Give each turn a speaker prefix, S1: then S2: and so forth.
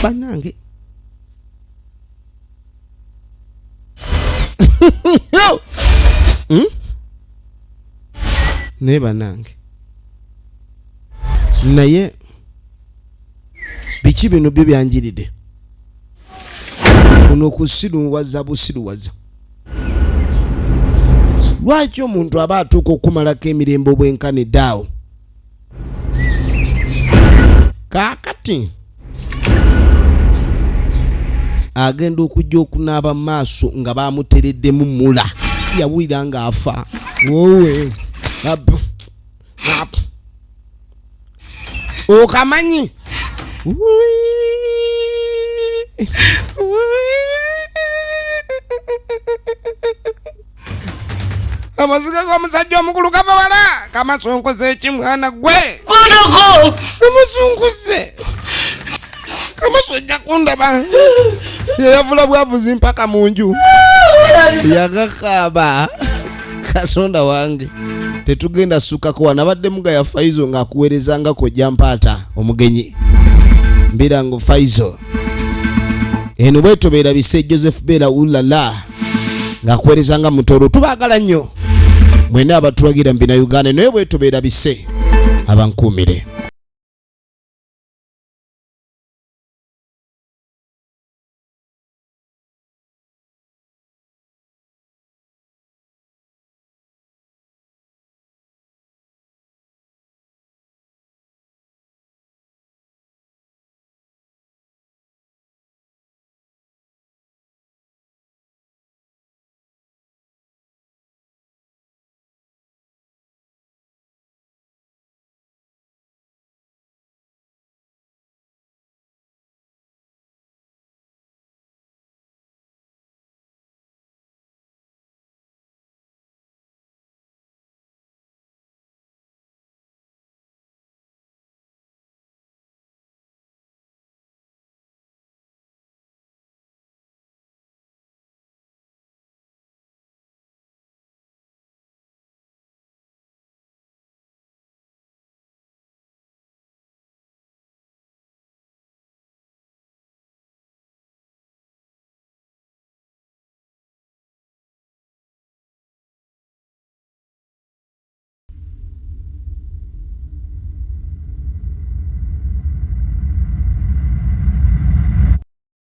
S1: banange ne banange naye biki bino byo byanjiride kuno kusiruwaza busiruwaza lwaki omuntu aba atuuka okumalako emirembe obwenkanidde awo kaakati agenda okujja okunaaba mu maaso nga bamutereddemu mula yawulira ng'afa wowe okamanyi amaziga g'omusajja omukulu gava wala kamasonkoze ekimwana gwe kamasonkoze kamasojja kundaba yayavula bwavuzi mpaka mu nju yagakaaba katonda wange tetugenda sukako wanabadde mugaya Faizo ng'akuweerezanga KOJJA MPAATA omugenyi mbirango Faizo eno bwetobeera bise Joseph Bera ulala ng'akuweerezanga mutoro tubaagala nnyo mwena abatuwagira mbina Uganda naye bwetobeera bise abankuumire